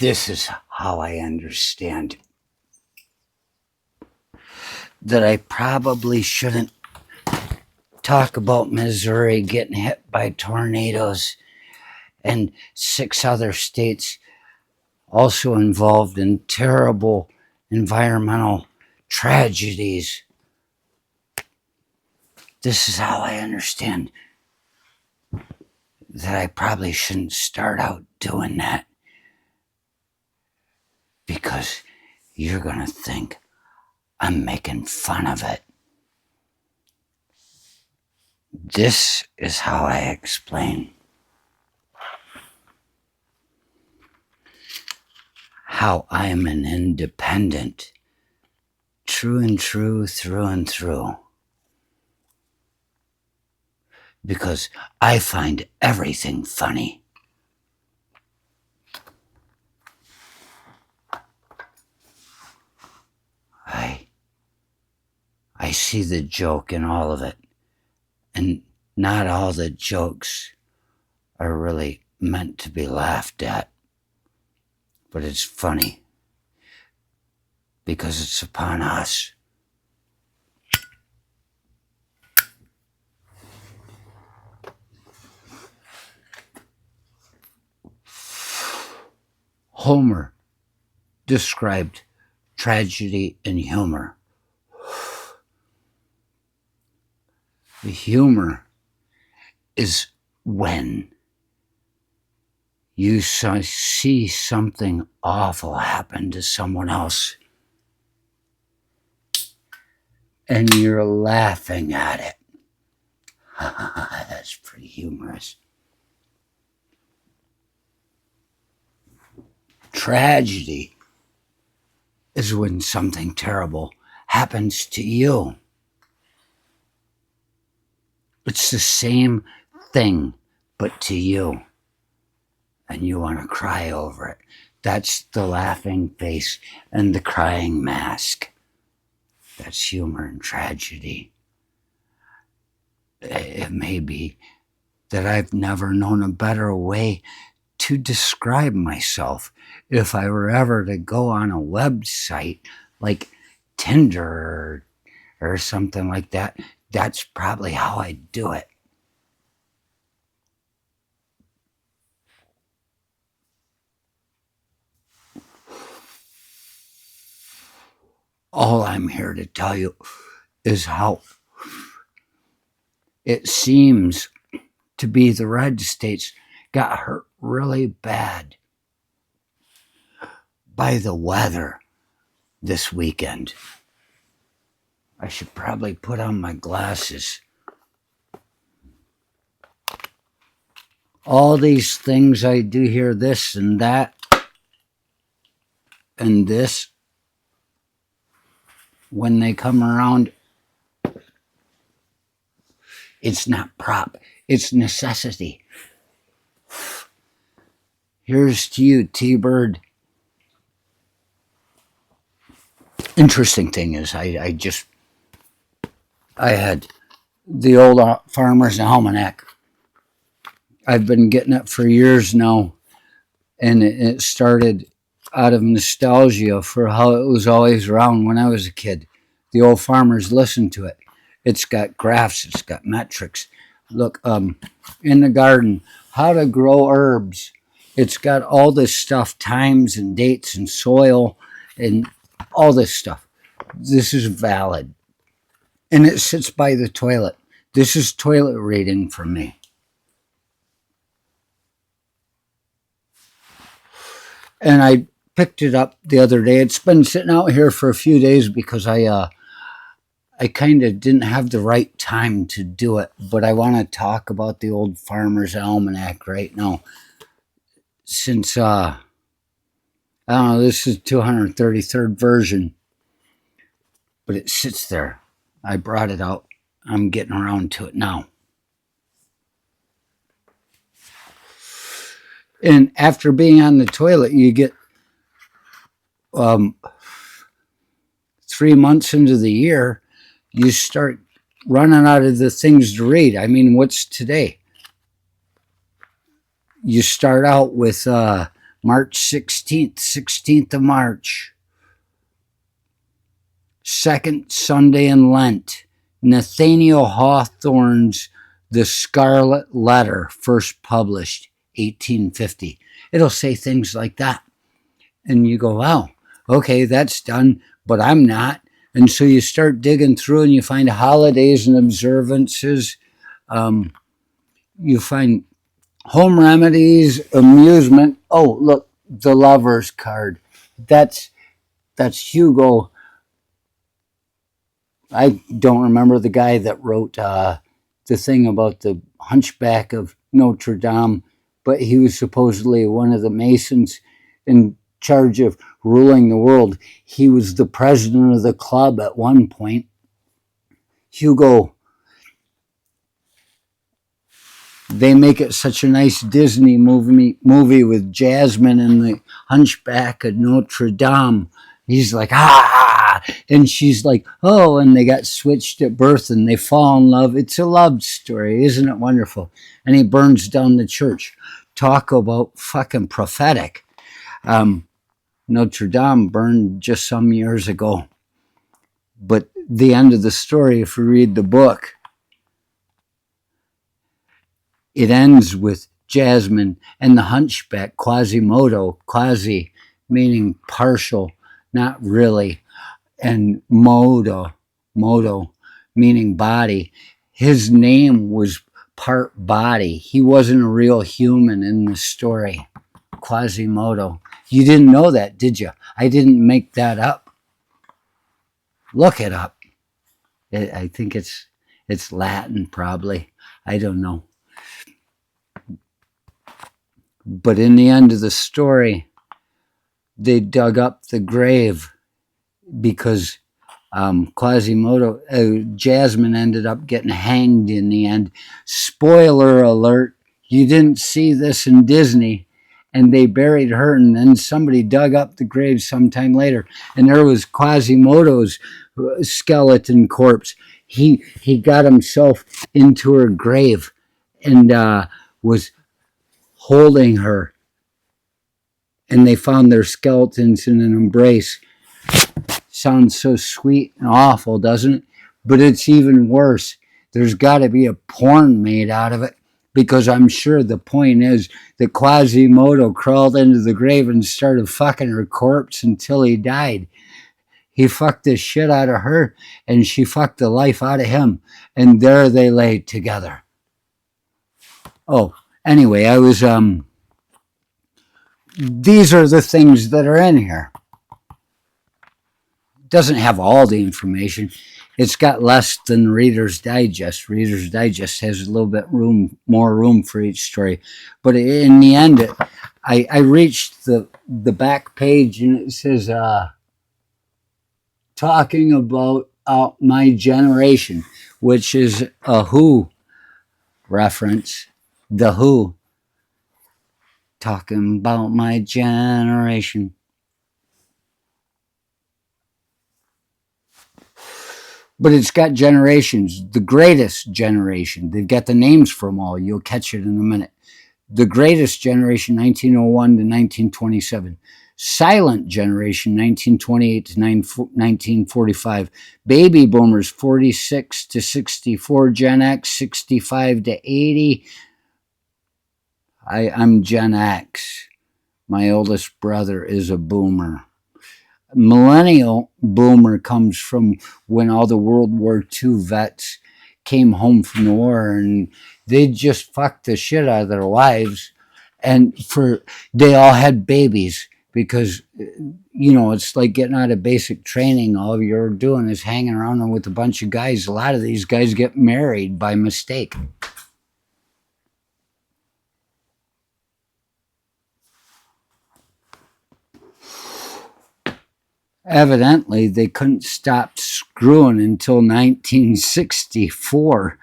This is how I understand that I probably shouldn't talk about Missouri getting hit by tornadoes and 6 other states also involved in terrible environmental tragedies. This is how I understand that I probably shouldn't start out doing that, because you're going to think I'm making fun of it. This is how I explain how I am an independent, true and true, through and through. Because I find everything funny. I see the joke in all of it, and not all the jokes are really meant to be laughed at, but it's funny because it's upon us. Homer described tragedy and humor. The humor is when you see something awful happen to someone else and you're laughing at it. That's pretty humorous. Tragedy is when something terrible happens to you. It's the same thing, but to you. And you want to cry over it. That's the laughing face and the crying mask. That's humor and tragedy. It may be that I've never known a better way to describe myself. If I were ever to go on a website like Tinder or something like that, that's probably how I do it. All I'm here to tell you is how it seems to be the red states got hurt really bad by the weather this weekend. I should probably put on my glasses. All these things I do here, this and that, and this, when they come around, it's not prop, it's necessity. Here's to you, T-Bird. Interesting thing is, I had the old Farmer's Almanac. I've been getting it for years now, and it started out of nostalgia for how it was always around when I was a kid. The old farmers listened to it. It's got graphs, it's got metrics. Look, in the garden, how to grow herbs. It's got all this stuff, times and dates and soil and all this stuff. This is valid. And it sits by the toilet. This is toilet reading for me. And I picked it up the other day. It's been sitting out here for a few days because I kind of didn't have the right time to do it. But I want to talk about the old Farmer's Almanac right now. Since, I don't know, this is 233rd version. But it sits there. I brought it out. I'm getting around to it now. And after being on the toilet, you get 3 months into the year, you start running out of the things to read. I mean, what's today? You start out with March 16th, 16th of March. Second Sunday in Lent. Nathaniel Hawthorne's The Scarlet Letter, first published, 1850. It'll say things like that. And you go, wow, okay, that's done, but I'm not. And so you start digging through and you find holidays and observances. You find home remedies, amusement. Oh, look, the lover's card. That's Hugo. I don't remember the guy that wrote the thing about the Hunchback of Notre Dame, but he was supposedly one of the Masons in charge of ruling the world. He was the president of the club at one point. Hugo. They make it such a nice Disney movie with Jasmine and the Hunchback of Notre Dame. He's like, ah, and she's like, oh, and they got switched at birth and they fall in love. It's a love story, isn't it wonderful? And he burns down the church. Talk about fucking prophetic. Notre Dame burned just some years ago. But the end of the story, if you read the book, it ends with Jasmine and the hunchback, Quasimodo, quasi meaning partial, not really, and modo meaning body. His name was part body. He wasn't a real human in the story. Quasimodo. You didn't know that, did you? I didn't make that up. Look it up. I think it's Latin, probably. I don't know. But in the end of the story, they dug up the grave because Quasimodo, Jasmine ended up getting hanged in the end. Spoiler alert, you didn't see this in Disney. And they buried her, and then somebody dug up the grave sometime later, and there was Quasimodo's skeleton corpse. He got himself into her grave and was holding her, and they found their skeletons in an embrace. Sounds so sweet and awful, doesn't it? But it's even worse. There's got to be a porn made out of it, because I'm sure the point is that Quasimodo crawled into the grave and started fucking her corpse until he died. He fucked the shit out of her, and she fucked the life out of him, and there they lay together. Oh, anyway, I was these are the things that are in here. It doesn't have all the information. It's got less than Reader's Digest. Reader's Digest has a little bit more room for each story. But in the end, I reached the back page, and it says, talking about my generation, which is a Who reference. The Who. Talking about my generation. But it's got generations. The greatest generation. They've got the names for them all. You'll catch it in a minute. The greatest generation, 1901 to 1927. Silent generation, 1928 to 1945. Baby boomers, 46 to 64. Gen X, 65 to 80. I'm Gen X. My oldest brother is a boomer. Millennial boomer comes from when all the World War II vets came home from the war, and they just fucked the shit out of their wives, and they all had babies, because it's like getting out of basic training. All you're doing is hanging around with a bunch of guys. A lot of these guys get married by mistake. Evidently, they couldn't stop screwing until 1964.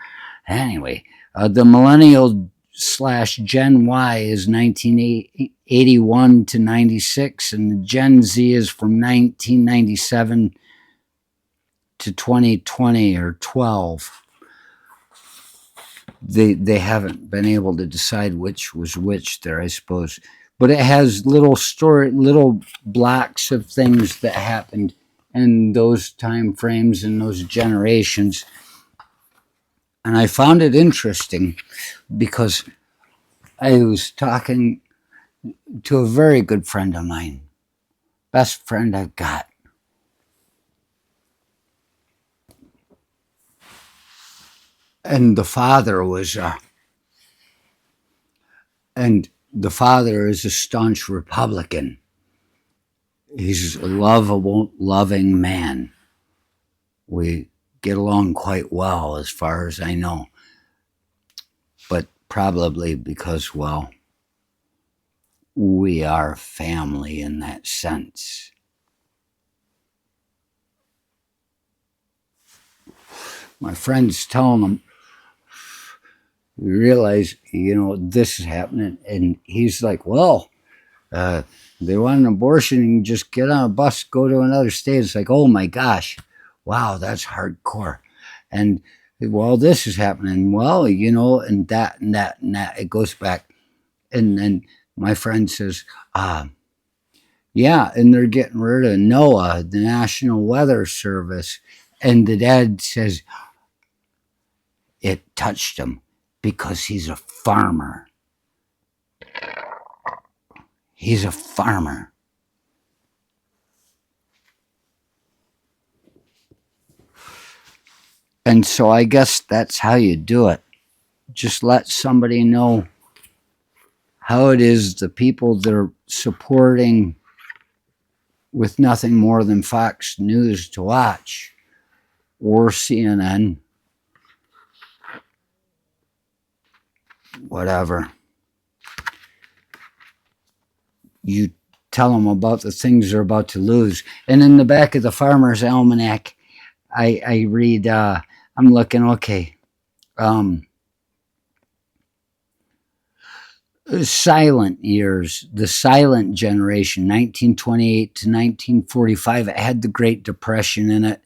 Anyway, the millennial / Gen Y is 1981 to 96, and the Gen Z is from 1997 to 2020 or 12. They haven't been able to decide which was which there, I suppose. but it has little blocks of things that happened in those time frames and those generations. And I found it interesting because I was talking to a very good friend of mine, best friend I've got. And the father was, and the father is a staunch Republican. He's a lovable, loving man. We get along quite well, as far as I know. But probably because, well, we are family in that sense. My friend's telling him, we realize, this is happening. And he's like, well, they want an abortion and just get on a bus, go to another state. It's like, oh my gosh, wow, that's hardcore. And well, this is happening. Well, and that and that and that. It goes back. And then my friend says, yeah, and they're getting rid of NOAA, the National Weather Service. And the dad says, it touched him because he's a farmer. He's a farmer. And so I guess that's how you do it. Just let somebody know how it is the people that are supporting with nothing more than Fox News to watch or CNN, whatever. You tell them about the things they're about to lose. And in the back of the Farmer's Almanac, I read, I'm looking, okay, silent years, the silent generation, 1928 to 1945. It had the Great Depression in it,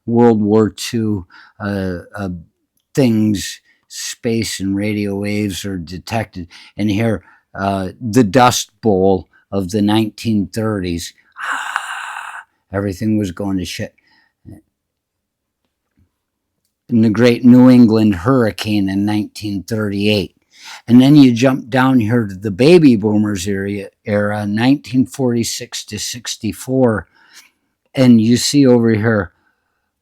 World War II, things, space and radio waves are detected. And here, the Dust Bowl of the 1930s, everything was going to shit. And the Great New England Hurricane in 1938. And then you jump down here to the baby boomers era 1946 to 64, and you see over here,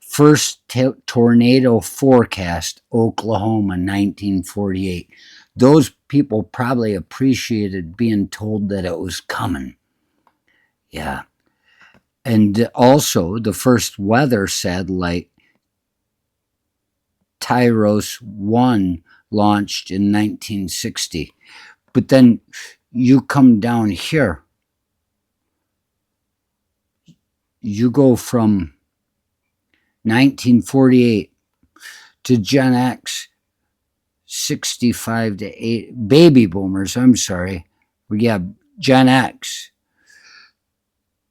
first tornado forecast, Oklahoma, 1948. Those people probably appreciated being told that it was coming. Yeah. And also, the first weather satellite, Tyros 1, launched in 1960. But then you come down here, you go from 1948 to Gen X, 65 to 8, baby boomers, I'm sorry. Yeah, Gen X.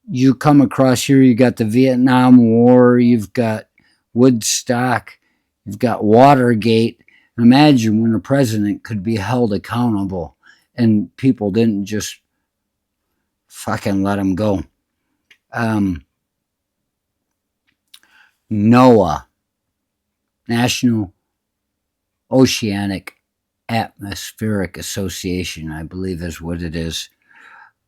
You come across here, you got the Vietnam War, you've got Woodstock, you've got Watergate. Imagine when a president could be held accountable and people didn't just fucking let him go. NOAA, National Oceanic Atmospheric Association, I believe is what it is,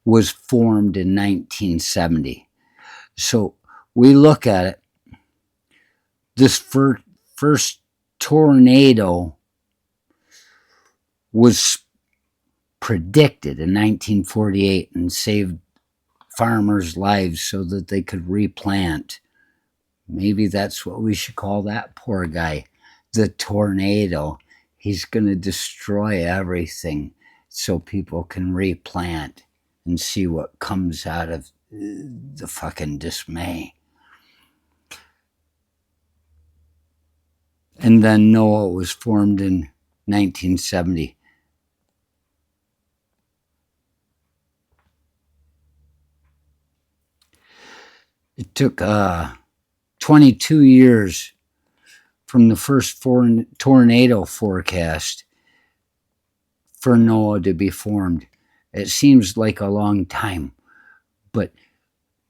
was formed in 1970. So we look at it, this first tornado was predicted in 1948 and saved farmers' lives so that they could replant. Maybe that's what we should call that poor guy, the tornado. He's going to destroy everything so people can replant and see what comes out of the fucking dismay. And then NOAA was formed in 1970. It took 22 years from the first tornado forecast for NOAA to be formed. It seems like a long time, but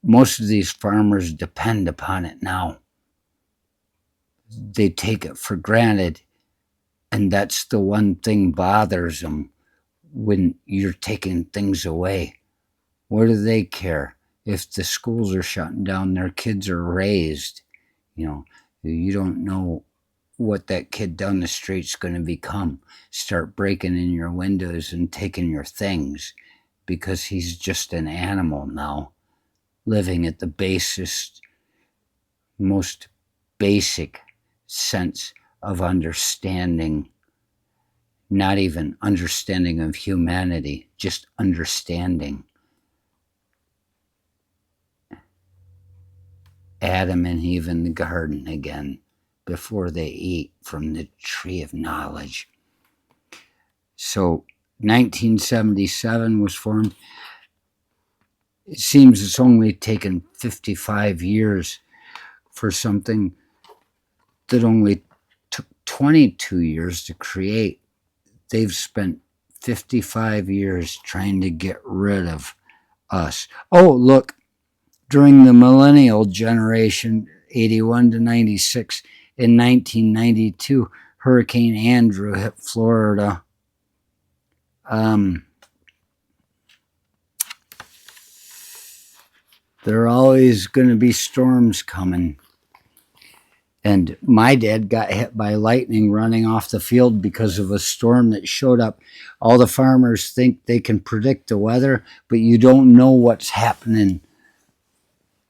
most of these farmers depend upon it now. They take it for granted, and that's the one thing bothers them when you're taking things away. What do they care if the schools are shutting down? Their kids are raised. You know, you don't know what that kid down the street's going to become. Start breaking in your windows and taking your things because he's just an animal now, living at the basest, most basic sense of understanding, not even understanding of humanity, just understanding. Adam and Eve in the garden again before they eat from the tree of knowledge. So 1977 was formed. It seems it's only taken 55 years for something that only took 22 years to create. They've spent 55 years trying to get rid of us. Oh, look, during the millennial generation, 81 to 96, in 1992, Hurricane Andrew hit Florida. There are always going to be storms coming. And my dad got hit by lightning running off the field because of a storm that showed up. All the farmers think they can predict the weather, but you don't know what's happening.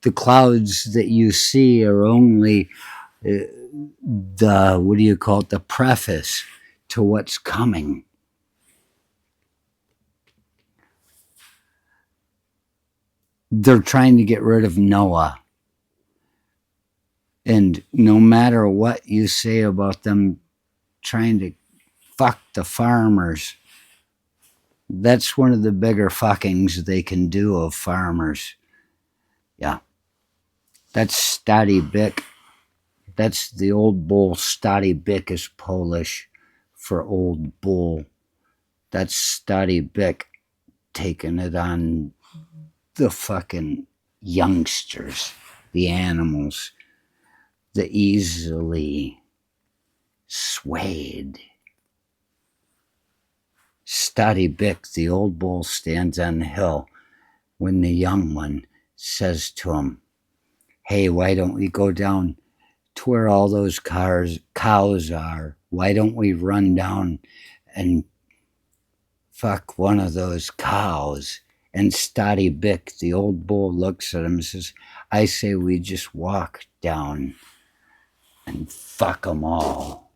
The clouds that you see are only the preface to what's coming. They're trying to get rid of NOAA. And no matter what you say about them trying to fuck the farmers, that's one of the bigger fuckings they can do of farmers. Yeah. That's Stoddy Bick. That's the old bull. Stoddy Bick is Polish for old bull. That's Stoddy Bick taking it on the fucking youngsters, the animals, the easily swayed. Stoddy Bick, the old bull, stands on the hill when the young one says to him, hey, why don't we go down to where all those cows are? Why don't we run down and fuck one of those cows? And Stoddy Bick, the old bull, looks at him and says, I say we just walk down and fuck them all.